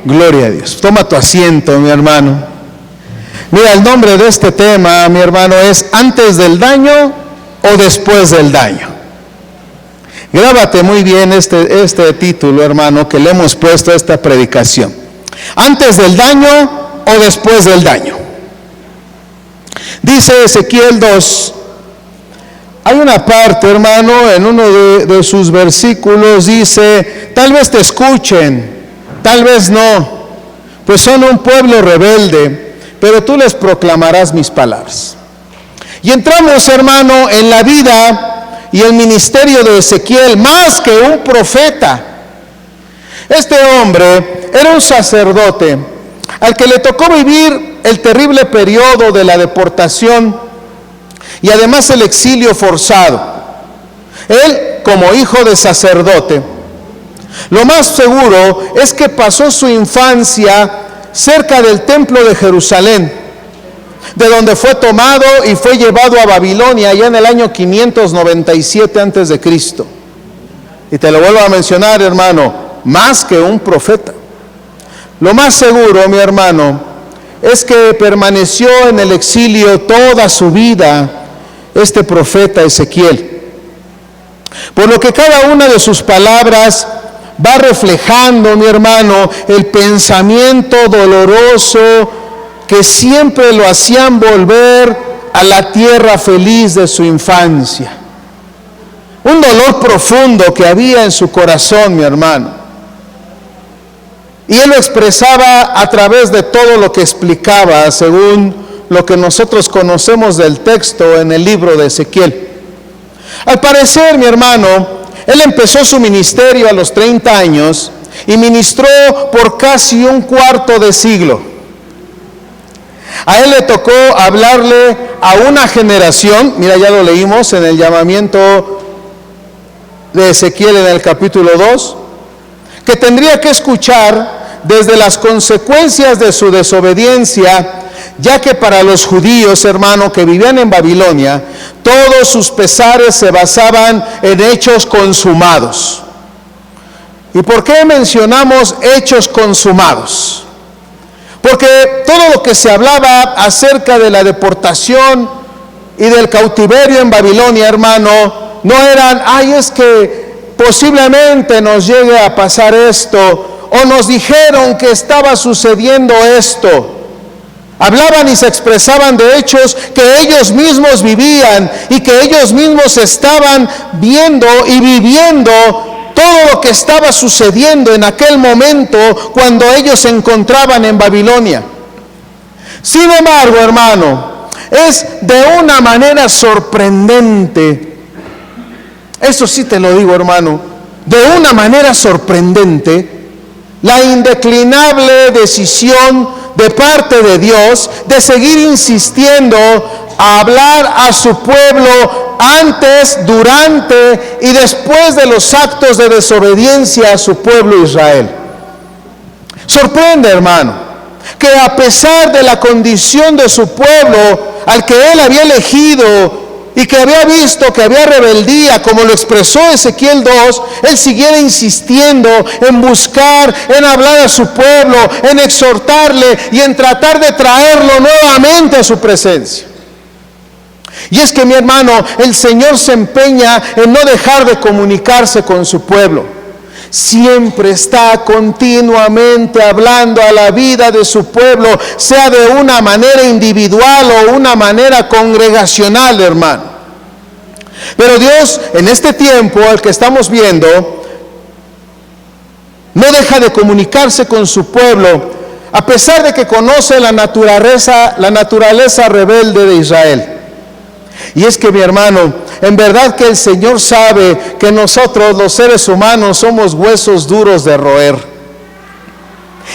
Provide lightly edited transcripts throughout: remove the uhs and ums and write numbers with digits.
Gloria a Dios. Toma tu asiento, mi hermano. Mira, el nombre de este tema, mi hermano, es ¿antes del daño o después del daño? Grábate muy bien este título, hermano, que le hemos puesto a esta predicación. ¿Antes del daño o después del daño? Dice Ezequiel 2. Hay una parte, hermano, en uno de sus versículos dice, tal vez te escuchen, tal vez no, pues son un pueblo rebelde, pero tú les proclamarás mis palabras. Y entramos, hermano, en la vida y el ministerio de Ezequiel, más que un profeta. Este hombre era un sacerdote al que le tocó vivir el terrible periodo de la deportación y además el exilio forzado. Él, como hijo de sacerdote, lo más seguro es que pasó su infancia cerca del templo de Jerusalén, de donde fue tomado y fue llevado a Babilonia ya en el año 597 antes de Cristo. Y te lo vuelvo a mencionar, hermano, más que un profeta. Lo más seguro, mi hermano, es que permaneció en el exilio toda su vida este profeta Ezequiel. Por lo que cada una de sus palabras va reflejando, mi hermano, el pensamiento doloroso que siempre lo hacían volver a la tierra feliz de su infancia. Un dolor profundo que había en su corazón, mi hermano. Y él lo expresaba a través de todo lo que explicaba, según lo que nosotros conocemos del texto en el libro de Ezequiel. Al parecer, mi hermano, él empezó su ministerio a los 30 años y ministró por casi un cuarto de siglo. A él le tocó hablarle a una generación, mira, ya lo leímos en el llamamiento de Ezequiel en el capítulo 2, que tendría que escuchar desde las consecuencias de su desobediencia, ya que para los judíos, hermano, que vivían en Babilonia, todos sus pesares se basaban en hechos consumados. ¿Y por qué mencionamos hechos consumados? Porque todo lo que se hablaba acerca de la deportación y del cautiverio en Babilonia, hermano, no eran, es que posiblemente nos llegue a pasar esto, o nos dijeron que estaba sucediendo esto. Hablaban y se expresaban de hechos que ellos mismos vivían y que ellos mismos estaban viendo y viviendo todo lo que estaba sucediendo en aquel momento cuando ellos se encontraban en Babilonia. Sin embargo, hermano, es de una manera sorprendente, eso sí te lo digo, hermano, de una manera sorprendente, la indeclinable decisión de parte de Dios de seguir insistiendo a hablar a su pueblo antes, durante y después de los actos de desobediencia a su pueblo Israel. Sorprende, hermano, que a pesar de la condición de su pueblo al que él había elegido y que había visto que había rebeldía, como lo expresó Ezequiel 2, él siguiera insistiendo en buscar, en hablar a su pueblo, en exhortarle y en tratar de traerlo nuevamente a su presencia. Y es que, mi hermano, el Señor se empeña en no dejar de comunicarse con su pueblo. Siempre está continuamente hablando a la vida de su pueblo, sea de una manera individual o una manera congregacional, hermano. Pero Dios, en este tiempo al que estamos viendo, no deja de comunicarse con su pueblo, a pesar de que conoce la naturaleza rebelde de Israel. Y es que, mi hermano, en verdad que el Señor sabe que nosotros, los seres humanos, somos huesos duros de roer.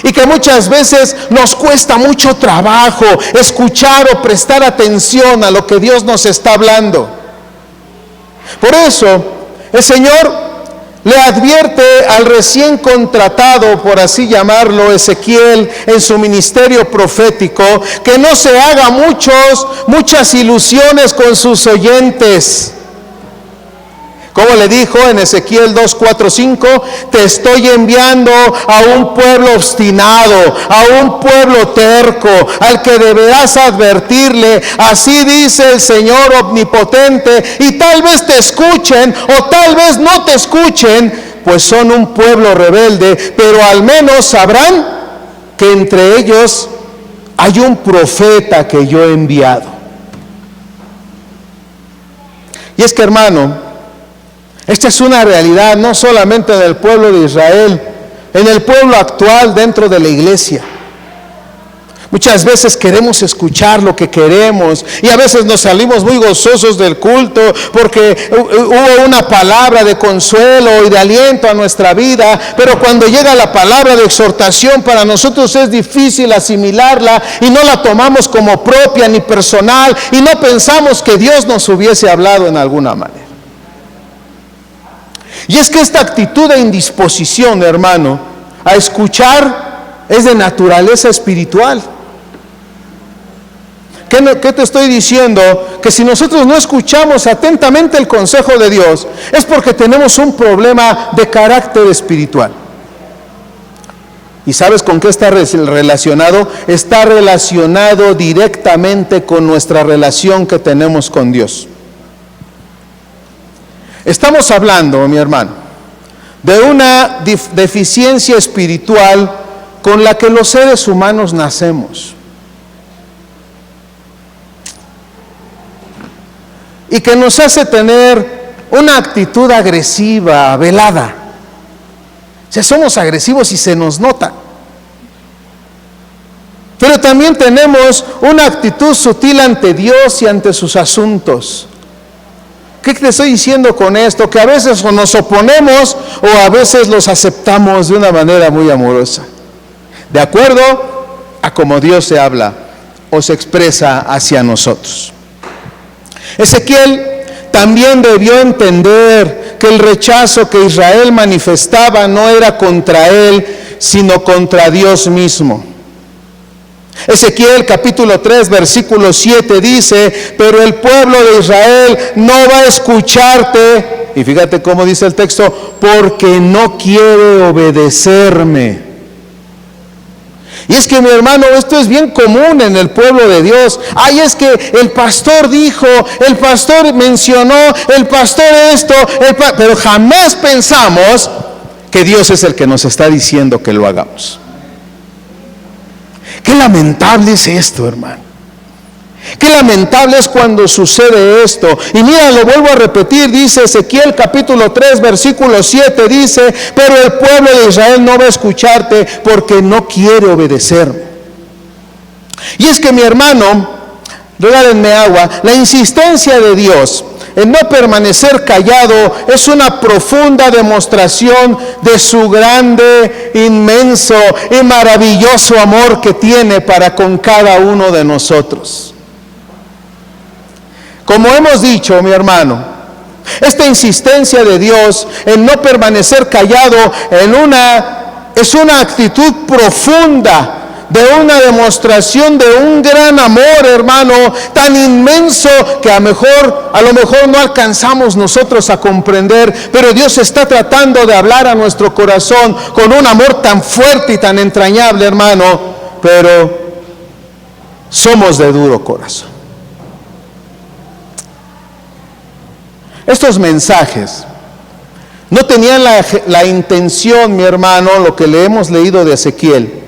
Y que muchas veces nos cuesta mucho trabajo escuchar o prestar atención a lo que Dios nos está hablando. Por eso, el Señor le advierte al recién contratado, por así llamarlo, Ezequiel, en su ministerio profético, que no se haga muchas ilusiones con sus oyentes, Como le dijo en Ezequiel 2, 4, 5, te estoy enviando a un pueblo obstinado, a un pueblo terco, al que deberás advertirle, así dice el Señor omnipotente, y tal vez te escuchen o tal vez no te escuchen, pues son un pueblo rebelde, pero al menos sabrán que entre ellos hay un profeta que yo he enviado. Y es que, hermano, esta es una realidad no solamente del pueblo de Israel, en el pueblo actual dentro de la iglesia. Muchas veces queremos escuchar lo que queremos y a veces nos salimos muy gozosos del culto porque hubo una palabra de consuelo y de aliento a nuestra vida, pero cuando llega la palabra de exhortación para nosotros es difícil asimilarla y no la tomamos como propia ni personal y no pensamos que Dios nos hubiese hablado en alguna manera. Y es que esta actitud de indisposición, hermano, a escuchar es de naturaleza espiritual. ¿Qué te estoy diciendo? Que si nosotros no escuchamos atentamente el consejo de Dios, es porque tenemos un problema de carácter espiritual. ¿Y sabes con qué está relacionado? Está relacionado directamente con nuestra relación que tenemos con Dios. Estamos hablando, mi hermano, de una deficiencia espiritual con la que los seres humanos nacemos. Y que nos hace tener una actitud agresiva, velada. O sea, somos agresivos y se nos nota. Pero también tenemos una actitud sutil ante Dios y ante sus asuntos. ¿Qué te estoy diciendo con esto? Que a veces o nos oponemos o a veces los aceptamos de una manera muy amorosa, de acuerdo a cómo Dios se habla o se expresa hacia nosotros. Ezequiel también debió entender que el rechazo que Israel manifestaba no era contra él, sino contra Dios mismo. Ezequiel capítulo 3 versículo 7 dice, pero el pueblo de Israel no va a escucharte, y fíjate cómo dice el texto, porque no quiere obedecerme. Y es que, mi hermano, esto es bien común en el pueblo de Dios. Ay, es que el pastor dijo, el pastor mencionó, el pastor esto, pero jamás pensamos que Dios es el que nos está diciendo que lo hagamos. Qué lamentable es esto, hermano. Qué lamentable es cuando sucede esto. Y mira, lo vuelvo a repetir, dice Ezequiel capítulo 3 versículo 7, dice, pero el pueblo de Israel no va a escucharte porque no quiere obedecerme. Y es que, mi hermano, regálenme agua, la insistencia de Dios en no permanecer callado es una profunda demostración de su grande, inmenso y maravilloso amor que tiene para con cada uno de nosotros. Como hemos dicho, mi hermano, esta insistencia de Dios en no permanecer callado es una actitud profunda de una demostración de un gran amor, hermano, tan inmenso que a lo mejor no alcanzamos nosotros a comprender, pero Dios está tratando de hablar a nuestro corazón con un amor tan fuerte y tan entrañable, hermano, pero somos de duro corazón. Estos mensajes no tenían la intención, mi hermano, lo que le hemos leído de Ezequiel,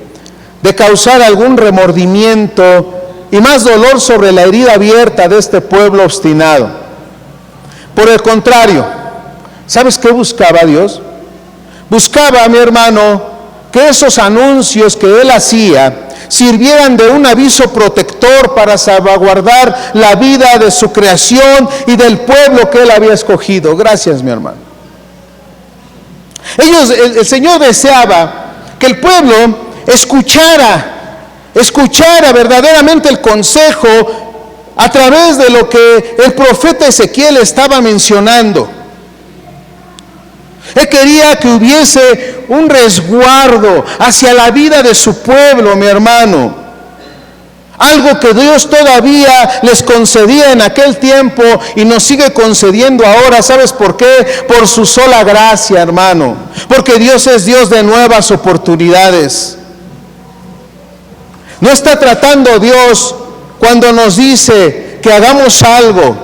de causar algún remordimiento y más dolor sobre la herida abierta de este pueblo obstinado. Por el contrario, ¿sabes qué buscaba Dios? Buscaba, mi hermano, que esos anuncios que él hacía sirvieran de un aviso protector para salvaguardar la vida de su creación y del pueblo que él había escogido. Gracias, mi hermano. El Señor deseaba que el pueblo escuchara verdaderamente el consejo a través de lo que el profeta Ezequiel estaba mencionando. Él quería que hubiese un resguardo hacia la vida de su pueblo, mi hermano. Algo que Dios todavía les concedía en aquel tiempo y nos sigue concediendo ahora. ¿Sabes por qué? Por su sola gracia, hermano. Porque Dios es Dios de nuevas oportunidades. No está tratando Dios cuando nos dice que hagamos algo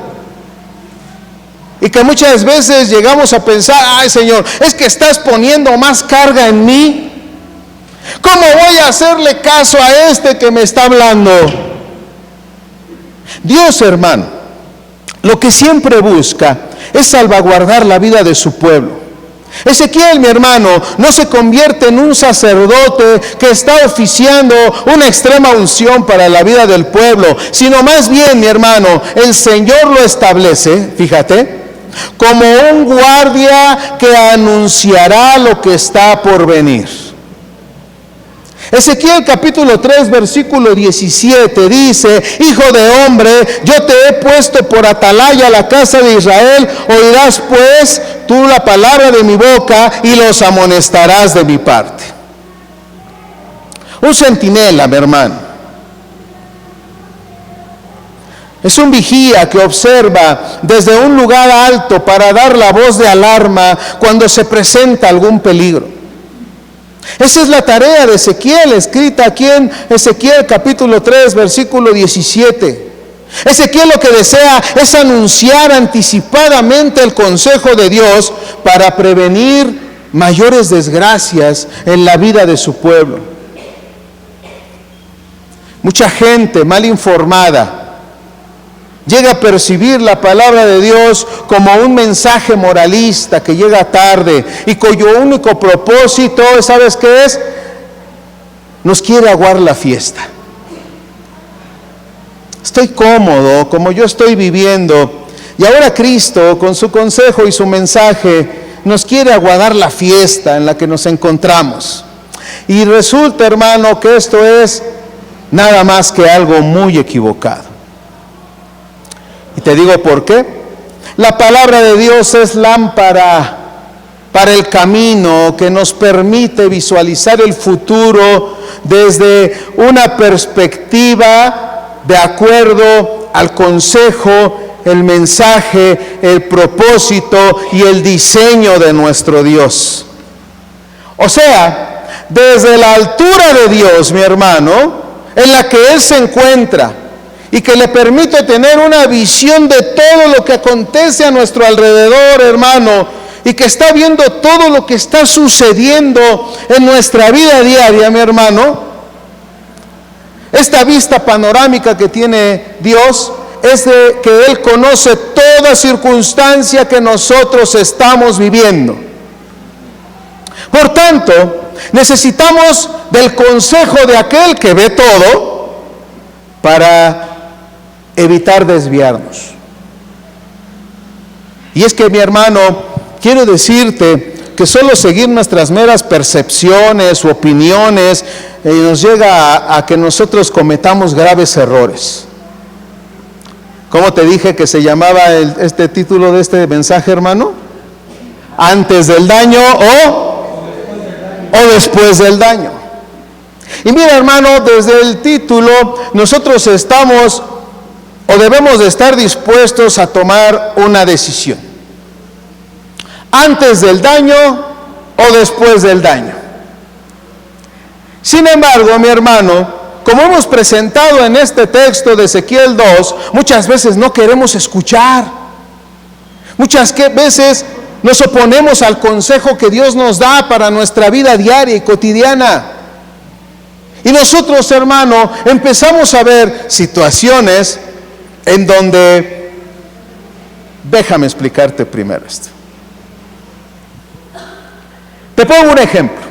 y que muchas veces llegamos a pensar: ay, Señor, es que estás poniendo más carga en mí. ¿Cómo voy a hacerle caso a este que me está hablando? Dios, hermano, lo que siempre busca es salvaguardar la vida de su pueblo. Ezequiel, mi hermano, no se convierte en un sacerdote que está oficiando una extrema unción para la vida del pueblo, sino más bien, mi hermano, el Señor lo establece, fíjate, como un guardia que anunciará lo que está por venir. Ezequiel capítulo 3 versículo 17 dice: hijo de hombre, yo te he puesto por atalaya a la casa de Israel, oirás pues tú la palabra de mi boca y los amonestarás de mi parte. Un centinela, mi hermano, es un vigía que observa desde un lugar alto para dar la voz de alarma cuando se presenta algún peligro. Esa es la tarea de Ezequiel, escrita aquí en Ezequiel capítulo 3, versículo 17. Ezequiel lo que desea es anunciar anticipadamente el consejo de Dios para prevenir mayores desgracias en la vida de su pueblo. Mucha gente mal informada llega a percibir la palabra de Dios como un mensaje moralista que llega tarde y cuyo único propósito, ¿sabes qué es? Nos quiere aguar la fiesta. Estoy cómodo como yo estoy viviendo, y ahora Cristo, con su consejo y su mensaje, nos quiere aguardar la fiesta en la que nos encontramos. Y resulta, hermano, que esto es nada más que algo muy equivocado. Y te digo por qué. La palabra de Dios es lámpara para el camino que nos permite visualizar el futuro desde una perspectiva de acuerdo al consejo, el mensaje, el propósito y el diseño de nuestro Dios. O sea, desde la altura de Dios, mi hermano, en la que Él se encuentra, y que le permite tener una visión de todo lo que acontece a nuestro alrededor, hermano, y que está viendo todo lo que está sucediendo en nuestra vida diaria, mi hermano. Esta vista panorámica que tiene Dios es de que Él conoce toda circunstancia que nosotros estamos viviendo. Por tanto, necesitamos del consejo de aquel que ve todo para evitar desviarnos. Y es que, mi hermano, quiero decirte que solo seguir nuestras meras percepciones u opiniones nos llega a que nosotros cometamos graves errores. ¿Cómo te dije que se llamaba este título de este mensaje, hermano? Antes del daño o después del daño. Y mira, hermano, desde el título nosotros estamos o debemos de estar dispuestos a tomar una decisión. Antes del daño o después del daño. Sin embargo, mi hermano, como hemos presentado en este texto de Ezequiel 2, muchas veces no queremos escuchar. Muchas veces nos oponemos al consejo que Dios nos da para nuestra vida diaria y cotidiana. Y nosotros, hermano, empezamos a ver situaciones en donde, déjame explicarte primero esto. Te pongo un ejemplo.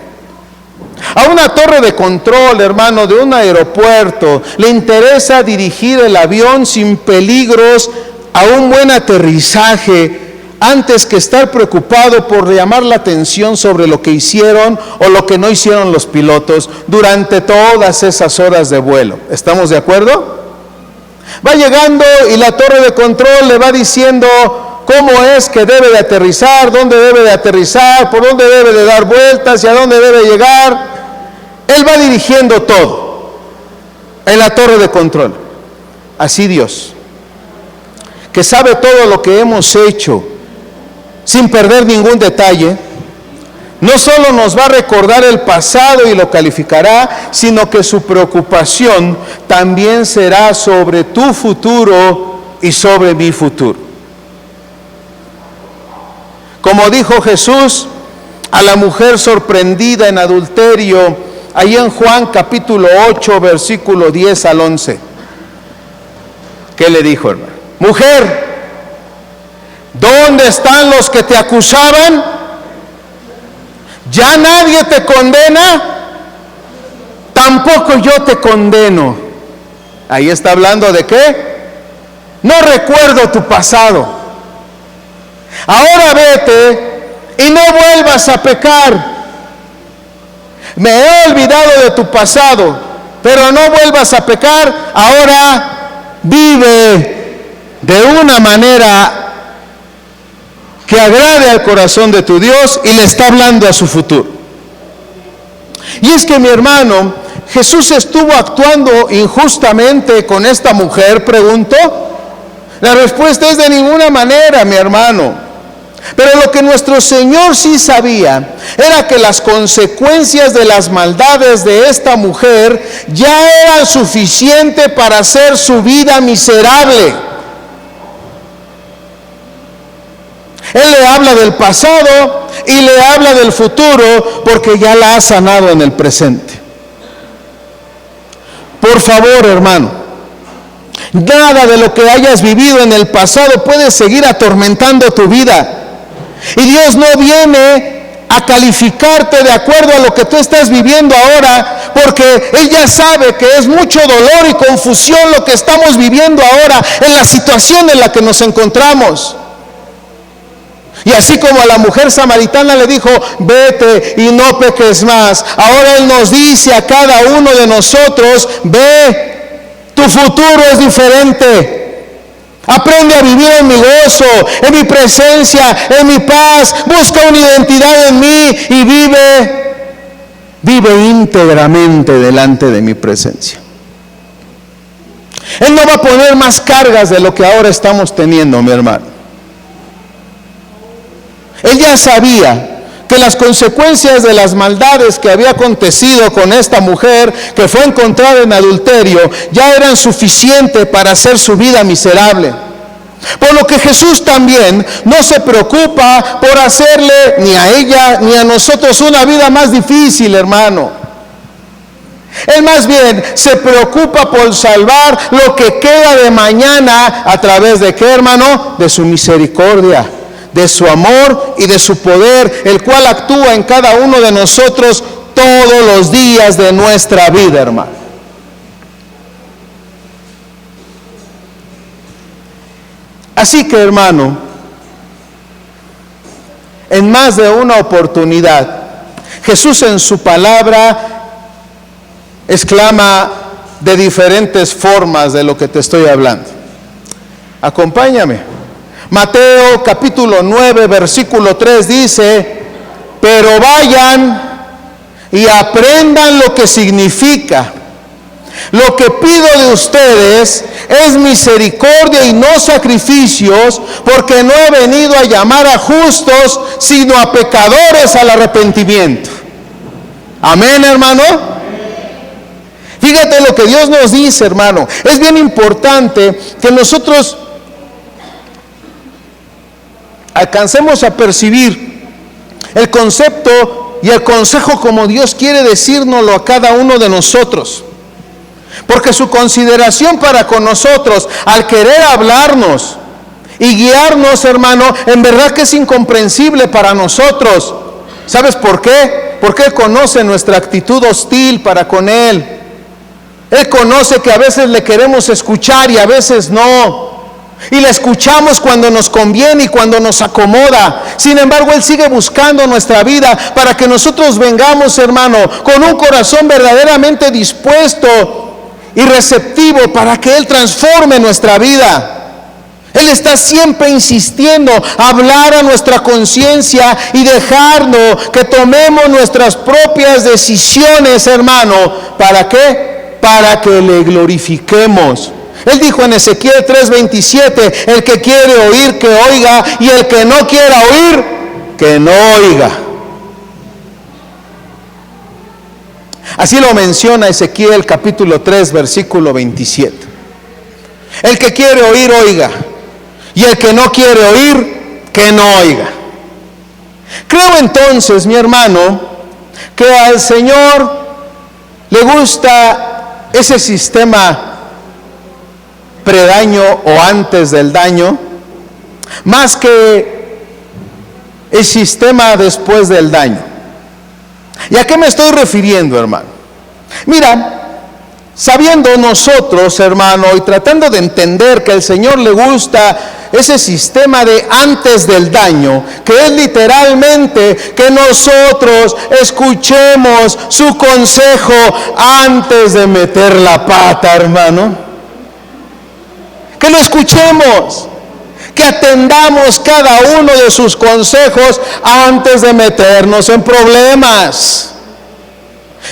A una torre de control, hermano, de un aeropuerto, le interesa dirigir el avión sin peligros a un buen aterrizaje, antes que estar preocupado por llamar la atención sobre lo que hicieron o lo que no hicieron los pilotos durante todas esas horas de vuelo. ¿Estamos de acuerdo? Va llegando y la torre de control le va diciendo cómo es que debe de aterrizar, dónde debe de aterrizar, por dónde debe de dar vueltas y a dónde debe llegar. Él va dirigiendo todo. en la torre de control. Así Dios, que sabe todo lo que hemos hecho, sin perder ningún detalle, no solo nos va a recordar el pasado y lo calificará, sino que su preocupación también será sobre tu futuro y sobre mi futuro. Como dijo Jesús a la mujer sorprendida en adulterio, ahí en Juan capítulo 8, versículo 10 al 11. ¿Qué le dijo, hermano? Mujer, ¿dónde están los que te acusaban? ¿Ya nadie te condena? Tampoco yo te condeno. Ahí está hablando de qué. No recuerdo tu pasado. Ahora vete y no vuelvas a pecar. Me he olvidado de tu pasado, pero no vuelvas a pecar. Ahora vive de una manera que agrade al corazón de tu Dios, y le está hablando a su futuro. Y es que, mi hermano, Jesús estuvo actuando injustamente con esta mujer, preguntó. La respuesta es de ninguna manera, mi hermano. Pero lo que nuestro Señor sí sabía era que las consecuencias de las maldades de esta mujer ya eran suficientes para hacer su vida miserable. Él le habla del pasado y le habla del futuro, porque ya la ha sanado en el presente. Por favor, hermano, nada de lo que hayas vivido en el pasado puede seguir atormentando tu vida. Y Dios no viene a calificarte de acuerdo a lo que tú estás viviendo ahora, porque Él ya sabe que es mucho dolor y confusión lo que estamos viviendo ahora en la situación en la que nos encontramos. Y así como a la mujer samaritana le dijo, vete y no peques más, ahora Él nos dice a cada uno de nosotros, ve, tu futuro es diferente. Aprende a vivir en mi gozo, en mi presencia, en mi paz. Busca una identidad en mí y vive íntegramente delante de mi presencia. Él no va a poner más cargas de lo que ahora estamos teniendo, mi hermano. Él ya sabía que las consecuencias de las maldades que había acontecido con esta mujer que fue encontrada en adulterio ya eran suficientes para hacer su vida miserable. Por lo que Jesús también no se preocupa por hacerle ni a ella ni a nosotros una vida más difícil, hermano. Él más bien se preocupa por salvar lo que queda de mañana a través de ¿qué, hermano? De su misericordia, de su amor y de su poder, el cual actúa en cada uno de nosotros todos los días de nuestra vida, hermano. Así que, hermano, en más de una oportunidad, Jesús en su palabra exclama de diferentes formas de lo que te estoy hablando. Acompáñame. Mateo capítulo 9, versículo 3 dice, pero vayan y aprendan lo que significa. Lo que pido de ustedes es misericordia y no sacrificios, porque no he venido a llamar a justos, sino a pecadores al arrepentimiento. Amén, hermano. Fíjate lo que Dios nos dice, hermano. Es bien importante que nosotros alcancemos a percibir el concepto y el consejo como Dios quiere decírnoslo a cada uno de nosotros. Porque su consideración para con nosotros, al querer hablarnos y guiarnos, hermano, en verdad que es incomprensible para nosotros. ¿Sabes por qué? Porque Él conoce nuestra actitud hostil para con Él. Él conoce que a veces le queremos escuchar y a veces no. Y le escuchamos cuando nos conviene y cuando nos acomoda. Sin embargo, Él sigue buscando nuestra vida para que nosotros vengamos, hermano, con un corazón verdaderamente dispuesto y receptivo para que Él transforme nuestra vida. Él está siempre insistiendo a hablar a nuestra conciencia y dejarnos que tomemos nuestras propias decisiones, hermano. ¿Para qué? para que le glorifiquemos. Él dijo en Ezequiel 3:27, el que quiere oír, que oiga, y el que no quiera oír, que no oiga. Así lo menciona Ezequiel capítulo 3, versículo 27. El que quiere oír, oiga, y el que no quiere oír, que no oiga. Creo entonces, mi hermano, que al Señor le gusta ese sistema predaño o antes del daño, más que el sistema después del daño. ¿Y a qué me estoy refiriendo, hermano? Mira, sabiendo nosotros, hermano, y tratando de entender que al Señor le gusta ese sistema de antes del daño, que es literalmente que nosotros escuchemos su consejo antes de meter la pata, hermano. Que lo escuchemos, que atendamos cada uno de sus consejos antes de meternos en problemas.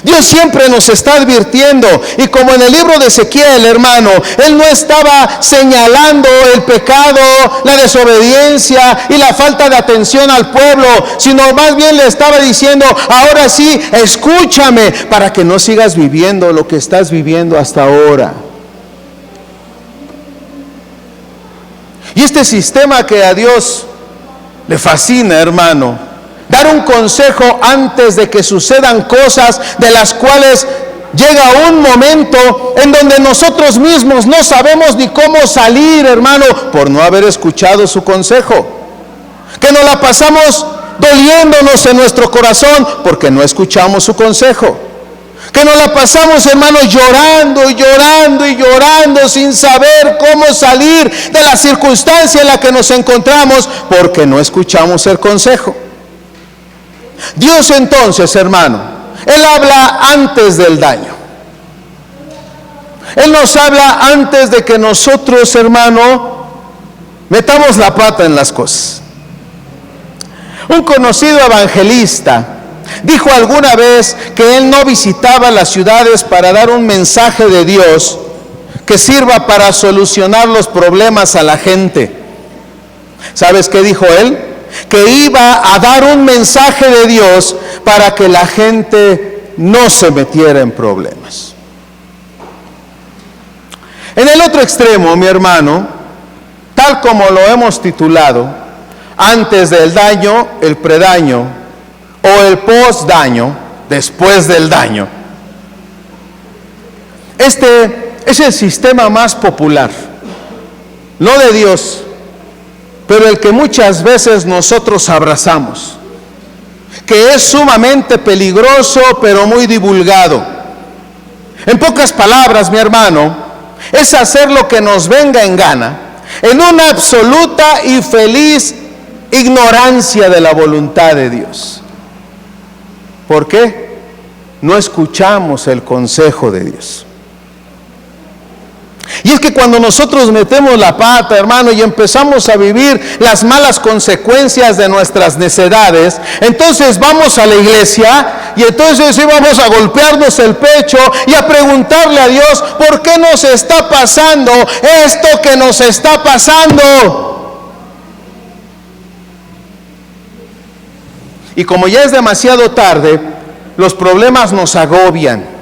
Dios siempre nos está advirtiendo, y como en el libro de Ezequiel, hermano, Él no estaba señalando el pecado, la desobediencia y la falta de atención al pueblo, sino más bien le estaba diciendo, ahora sí, escúchame, para que no sigas viviendo lo que estás viviendo hasta ahora. Y este sistema que a Dios le fascina, hermano, dar un consejo antes de que sucedan cosas de las cuales llega un momento en donde nosotros mismos no sabemos ni cómo salir, hermano, por no haber escuchado su consejo. Que nos la pasamos doliéndonos en nuestro corazón porque no escuchamos su consejo. Que nos la pasamos, hermanos, llorando y llorando y llorando sin saber cómo salir de la circunstancia en la que nos encontramos porque no escuchamos el consejo. Dios entonces, hermano, Él habla antes del daño. Él nos habla antes de que nosotros, hermano, metamos la pata en las cosas. Un conocido evangelista dijo alguna vez que él no visitaba las ciudades para dar un mensaje de Dios que sirva para solucionar los problemas a la gente. ¿Sabes qué dijo él? Que iba a dar un mensaje de Dios para que la gente no se metiera en problemas. En el otro extremo, mi hermano, tal como lo hemos titulado, antes del daño, el predaño, o el post-daño, después del daño. Este es el sistema más popular, no de Dios, pero el que muchas veces nosotros abrazamos, que es sumamente peligroso, pero muy divulgado. En pocas palabras, mi hermano, es hacer lo que nos venga en gana, en una absoluta y feliz ignorancia de la voluntad de Dios. ¿Por qué? No escuchamos el consejo de Dios. Y es que cuando nosotros metemos la pata, hermano, y empezamos a vivir las malas consecuencias de nuestras necedades, entonces vamos a la iglesia y entonces íbamos a golpearnos el pecho y a preguntarle a Dios, ¿por qué nos está pasando esto que nos está pasando? Y como ya es demasiado tarde, los problemas nos agobian.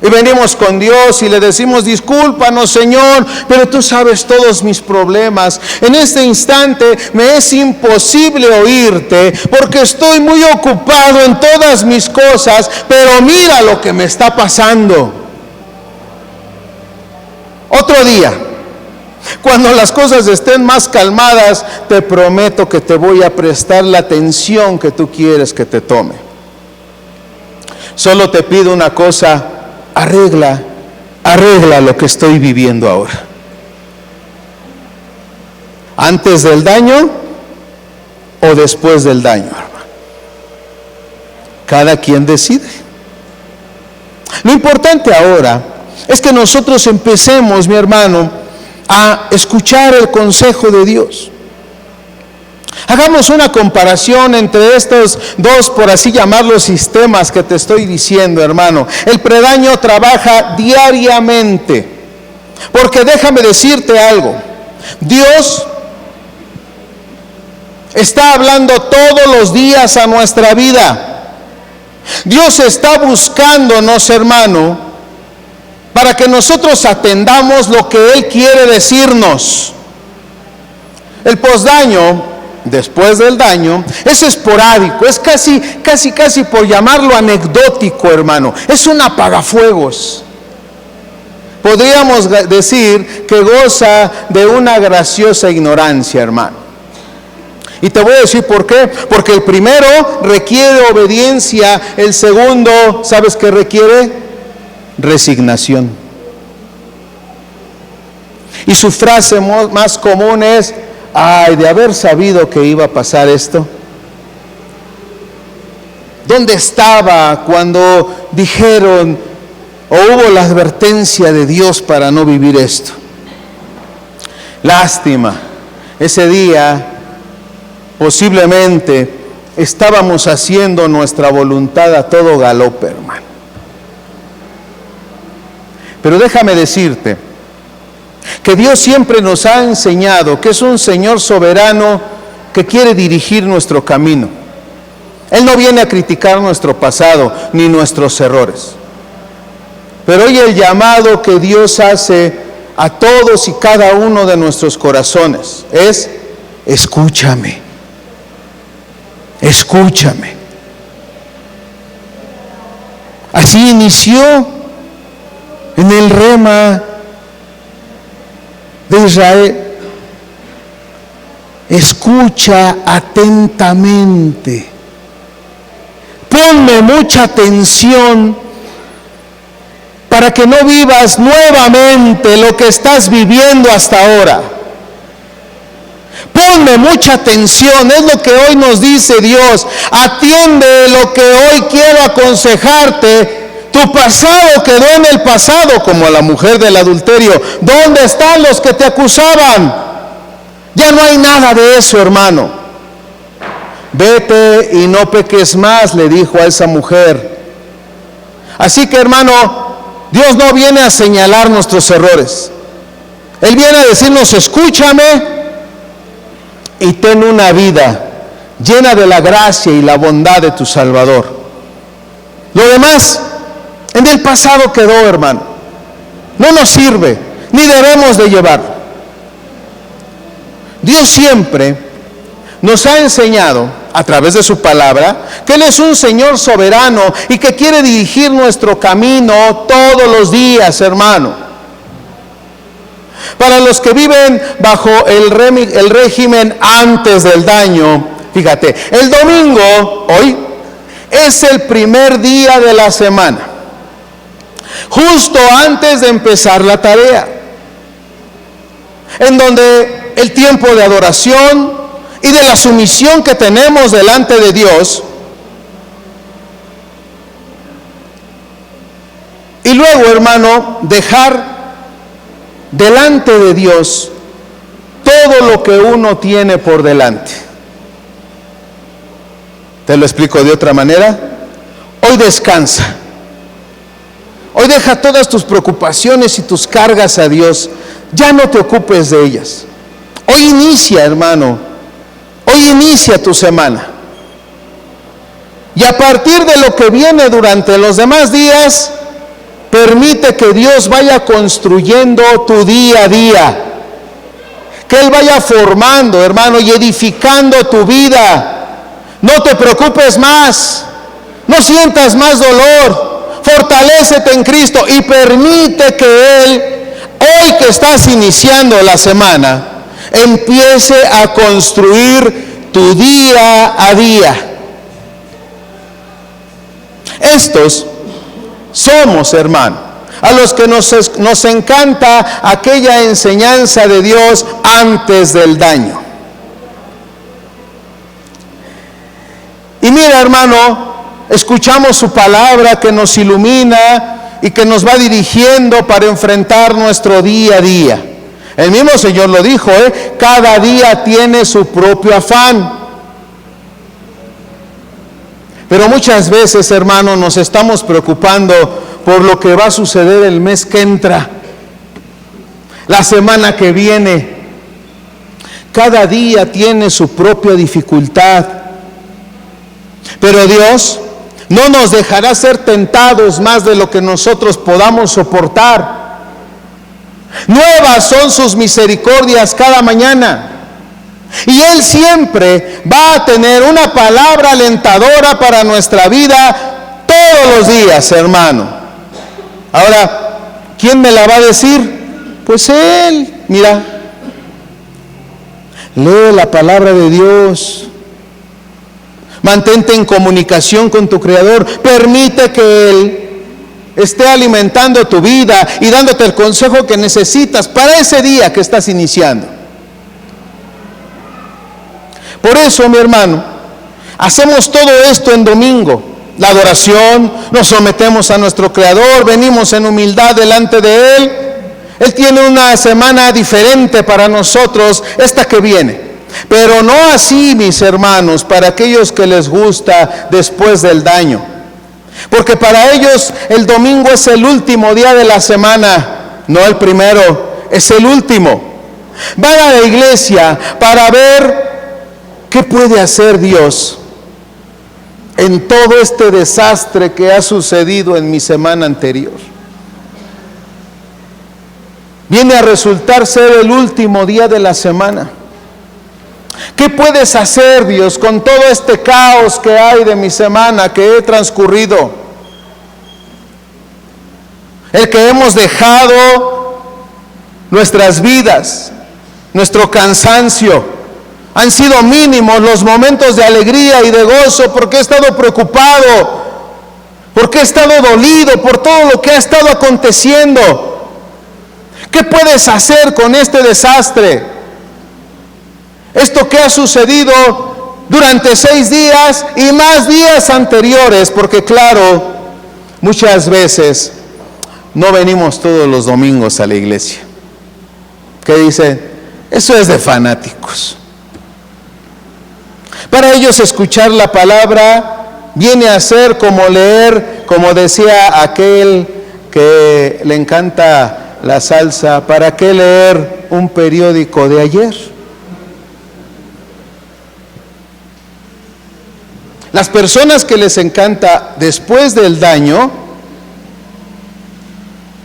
Y venimos con Dios y le decimos, discúlpanos, Señor, pero tú sabes todos mis problemas. En este instante me es imposible oírte porque estoy muy ocupado en todas mis cosas, pero mira lo que me está pasando. Otro día, cuando las cosas estén más calmadas, te prometo que te voy a prestar la atención que tú quieres que te tome. Solo te pido una cosa, arregla lo que estoy viviendo ahora. ¿Antes del daño o después del daño, hermano? Cada quien decide. Lo importante ahora es que nosotros empecemos, mi hermano, a escuchar el consejo de Dios. Hagamos una comparación entre estos dos, por así llamarlos, sistemas que te estoy diciendo, hermano. El predaño trabaja diariamente, porque déjame decirte algo, Dios está hablando todos los días a nuestra vida. Dios está buscándonos, hermano, para que nosotros atendamos lo que Él quiere decirnos. El posdaño, después del daño, es esporádico, es casi por llamarlo anecdótico, hermano. Es un apagafuegos. Podríamos decir que goza de una graciosa ignorancia, hermano. Y te voy a decir por qué. Porque el primero requiere obediencia, el segundo, ¿sabes qué requiere? Resignación. Y su frase más común es: ay, de haber sabido que iba a pasar esto. ¿Dónde estaba cuando dijeron o hubo la advertencia de Dios para no vivir esto? Lástima, ese día posiblemente estábamos haciendo nuestra voluntad a todo galope, hermano. Pero déjame decirte que Dios siempre nos ha enseñado que es un Señor soberano que quiere dirigir nuestro camino. Él no viene a criticar nuestro pasado ni nuestros errores. Pero hoy el llamado que Dios hace a todos y cada uno de nuestros corazones es: escúchame, escúchame. Así inició en el rema de Israel. Escucha atentamente, ponme mucha atención para que no vivas nuevamente lo que estás viviendo hasta ahora. Ponme mucha atención, es lo que hoy nos dice Dios. Atiende lo que hoy quiero aconsejarte. Tu pasado quedó en el pasado, como la mujer del adulterio. ¿Dónde están los que te acusaban? Ya no hay nada de eso, hermano. Vete y no peques más, le dijo a esa mujer. Así que, hermano, Dios no viene a señalar nuestros errores. Él viene a decirnos: escúchame y ten una vida llena de la gracia y la bondad de tu Salvador. Lo demás en el pasado quedó, hermano. No nos sirve, ni debemos de llevarlo. Dios siempre nos ha enseñado a través de su palabra que Él es un Señor soberano y que quiere dirigir nuestro camino todos los días, hermano. Para los que viven bajo el régimen antes del daño, fíjate, el domingo, hoy, es el primer día de la semana, justo antes de empezar la tarea, en donde el tiempo de adoración y de la sumisión que tenemos delante de Dios, y luego, hermano, dejar delante de Dios todo lo que uno tiene por delante. ¿Te lo explico de otra manera? Hoy descansa. Hoy deja todas tus preocupaciones y tus cargas a Dios. Ya no te ocupes de ellas. Hoy inicia, hermano. Hoy inicia tu semana. Y a partir de lo que viene durante los demás días, permite que Dios vaya construyendo tu día a día. Que Él vaya formando, hermano, y edificando tu vida. No te preocupes más. No sientas más dolor. Fortalécete en Cristo y permite que Él, hoy que estás iniciando la semana, empiece a construir tu día a día. Estos somos, hermano, a los que nos encanta aquella enseñanza de Dios antes del daño. Y mira, hermano, escuchamos su palabra que nos ilumina y que nos va dirigiendo para enfrentar nuestro día a día. El mismo Señor lo dijo, cada día tiene su propio afán. Pero muchas veces, hermanos, nos estamos preocupando por lo que va a suceder el mes que entra, la semana que viene. Cada día tiene su propia dificultad. Pero Dios no nos dejará ser tentados más de lo que nosotros podamos soportar. Nuevas son sus misericordias cada mañana. Y Él siempre va a tener una palabra alentadora para nuestra vida todos los días, hermano. Ahora, ¿quién me la va a decir? Pues Él. Mira, lee la palabra de Dios. Mantente en comunicación con tu Creador. Permite que Él esté alimentando tu vida y dándote el consejo que necesitas para ese día que estás iniciando. Por eso, mi hermano, hacemos todo esto en domingo. La adoración, nos sometemos a nuestro Creador, venimos en humildad delante de Él. Él tiene una semana diferente para nosotros, esta que viene. Pero no así, mis hermanos, para aquellos que les gusta después del daño. Porque para ellos el domingo es el último día de la semana, no el primero, es el último. Van a la iglesia para ver qué puede hacer Dios en todo este desastre que ha sucedido en mi semana anterior. Viene a resultar ser el último día de la semana. ¿Qué puedes hacer, Dios, con todo este caos que hay de mi semana que he transcurrido? El que hemos dejado nuestras vidas, nuestro cansancio. Han sido mínimos los momentos de alegría y de gozo porque he estado preocupado, porque he estado dolido por todo lo que ha estado aconteciendo. ¿Qué puedes hacer con este desastre? Esto que ha sucedido durante 6 días y más días anteriores, porque claro, muchas veces no venimos todos los domingos a la iglesia. ¿Qué dice? Eso es de fanáticos. Para ellos escuchar la palabra viene a ser como leer, como decía aquel que le encanta la salsa, ¿para qué leer un periódico de ayer? Las personas que les encanta después del daño,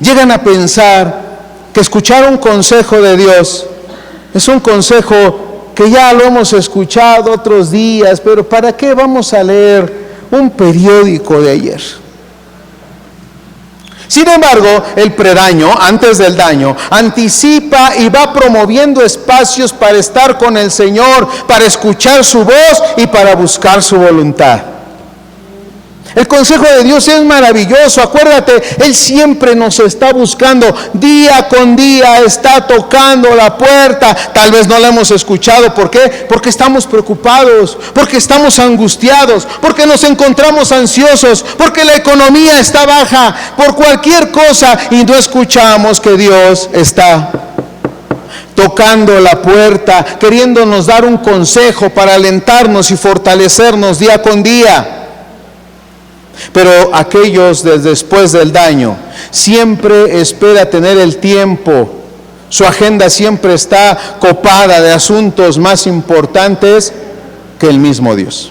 llegan a pensar que escuchar un consejo de Dios es un consejo que ya lo hemos escuchado otros días, pero ¿para qué vamos a leer un periódico de ayer? Sin embargo, el predaño, antes del daño, anticipa y va promoviendo espacios para estar con el Señor, para escuchar su voz y para buscar su voluntad. El consejo de Dios es maravilloso. Acuérdate, Él siempre nos está buscando. Día con día está tocando la puerta. Tal vez no la hemos escuchado. ¿Por qué? Porque estamos preocupados, porque estamos angustiados, porque nos encontramos ansiosos, porque la economía está baja, por cualquier cosa, y no escuchamos que Dios está tocando la puerta, queriéndonos dar un consejo para alentarnos y fortalecernos día con día. Pero aquellos después del daño siempre espera tener el tiempo. Su agenda siempre está copada de asuntos más importantes que el mismo Dios.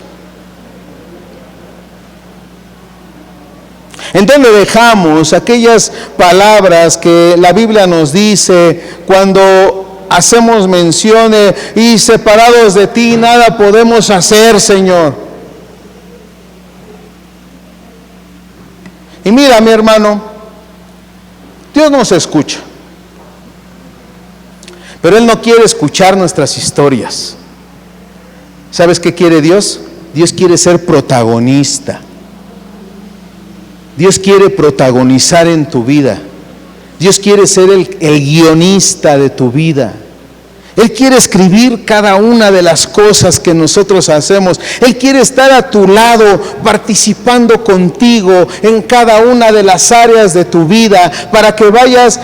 ¿En dónde dejamos aquellas palabras que la Biblia nos dice cuando hacemos mención y separados de ti nada podemos hacer, Señor? Y mira, mi hermano, Dios nos escucha, pero Él no quiere escuchar nuestras historias. ¿Sabes qué quiere Dios? Dios quiere ser protagonista. Dios quiere protagonizar en tu vida. Dios quiere ser el guionista de tu vida. Él quiere escribir cada una de las cosas que nosotros hacemos. Él quiere estar a tu lado, participando contigo en cada una de las áreas de tu vida, para que vayas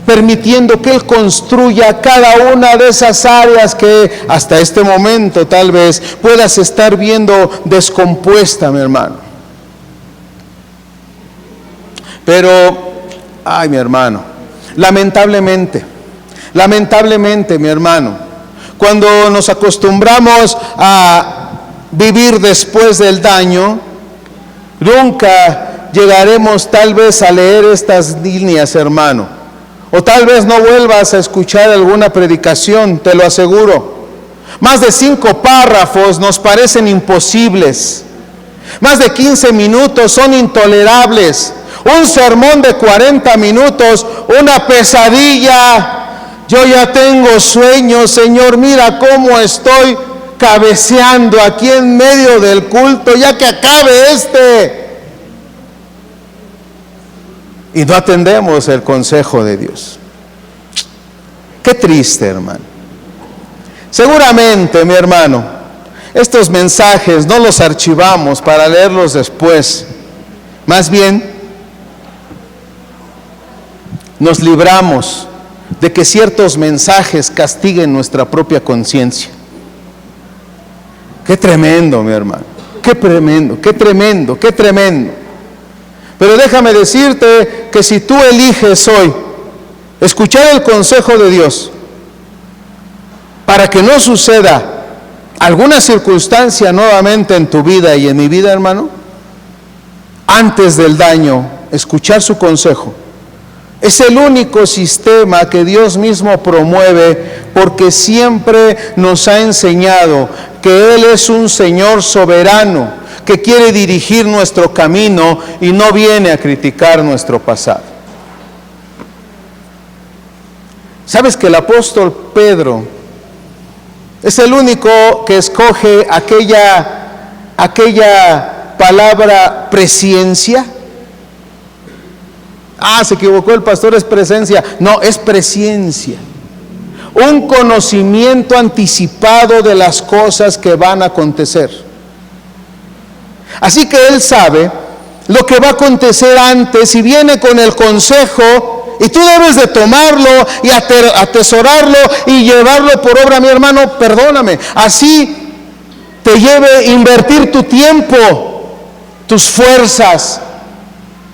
permitiendo que Él construya cada una de esas áreas que hasta este momento tal vez puedas estar viendo descompuesta, mi hermano. Pero, ay, mi hermano, lamentablemente, mi hermano, cuando nos acostumbramos a vivir después del daño, nunca llegaremos tal vez a leer estas líneas, hermano. O tal vez no vuelvas a escuchar alguna predicación, te lo aseguro. Más de 5 párrafos nos parecen imposibles. Más de 15 minutos son intolerables. Un sermón de 40 minutos, una pesadilla. Yo ya tengo sueño, Señor, mira cómo estoy cabeceando aquí en medio del culto, ya que acabe este. Y no atendemos el consejo de Dios. Qué triste, hermano. Seguramente, mi hermano, estos mensajes no los archivamos para leerlos después. Más bien, nos libramos de que ciertos mensajes castiguen nuestra propia conciencia. Qué tremendo, mi hermano. Qué tremendo, qué tremendo, qué tremendo. Pero déjame decirte que si tú eliges hoy escuchar el consejo de Dios para que no suceda alguna circunstancia nuevamente en tu vida y en mi vida, hermano, antes del daño, escuchar su consejo, es el único sistema que Dios mismo promueve, porque siempre nos ha enseñado que Él es un Señor soberano, que quiere dirigir nuestro camino y no viene a criticar nuestro pasado. ¿Sabes que el apóstol Pedro es el único que escoge aquella palabra presciencia? Se equivocó el pastor, es presencia. No, es presciencia. Un conocimiento anticipado de las cosas que van a acontecer. Así que Él sabe lo que va a acontecer antes y viene con el consejo, y tú debes de tomarlo y atesorarlo y llevarlo por obra, mi hermano. Perdóname, así te lleve invertir tu tiempo, tus fuerzas,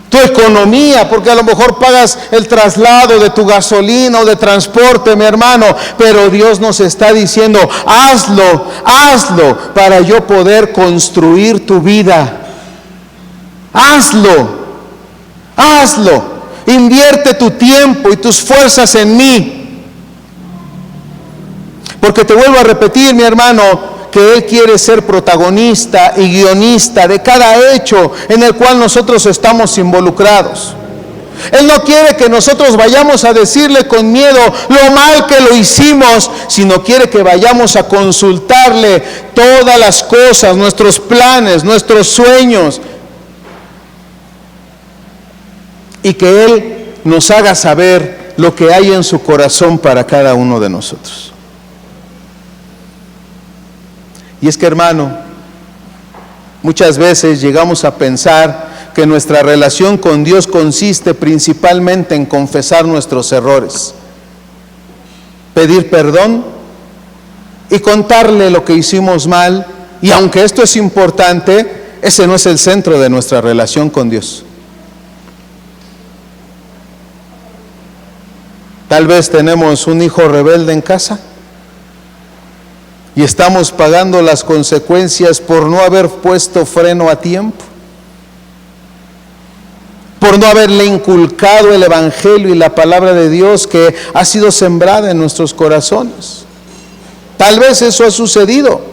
tu economía, porque a lo mejor pagas el traslado de tu gasolina o de transporte, mi hermano, pero Dios nos está diciendo, hazlo para yo poder construir tu vida. Hazlo, invierte tu tiempo y tus fuerzas en mí. Porque te vuelvo a repetir, mi hermano, que Él quiere ser protagonista y guionista de cada hecho en el cual nosotros estamos involucrados. Él no quiere que nosotros vayamos a decirle con miedo lo mal que lo hicimos, sino quiere que vayamos a consultarle todas las cosas, nuestros planes, nuestros sueños, y que Él nos haga saber lo que hay en su corazón para cada uno de nosotros. Y es que, hermano, muchas veces llegamos a pensar que nuestra relación con Dios consiste principalmente en confesar nuestros errores, pedir perdón y contarle lo que hicimos mal. Y aunque esto es importante, ese no es el centro de nuestra relación con Dios. Tal vez tenemos un hijo rebelde en casa y estamos pagando las consecuencias por no haber puesto freno a tiempo, por no haberle inculcado el Evangelio y la palabra de Dios que ha sido sembrada en nuestros corazones. Tal vez eso ha sucedido.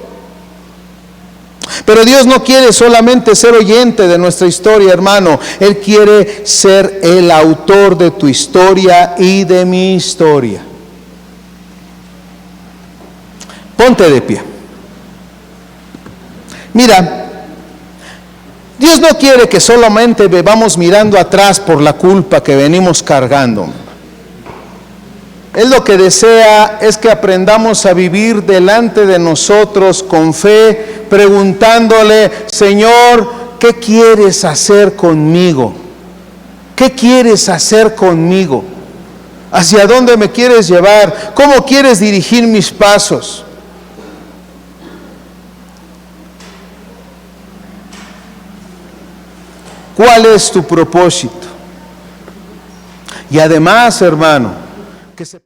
Pero Dios no quiere solamente ser oyente de nuestra historia, hermano. Él quiere ser el autor de tu historia y de mi historia. Ponte de pie. Mira, Dios no quiere que solamente vivamos mirando atrás por la culpa que venimos cargando. Él lo que desea es que aprendamos a vivir delante de nosotros con fe, preguntándole, Señor, ¿qué quieres hacer conmigo? ¿Qué quieres hacer conmigo? ¿Hacia dónde me quieres llevar? ¿Cómo quieres dirigir mis pasos? ¿Cuál es tu propósito? Y además, hermano, que se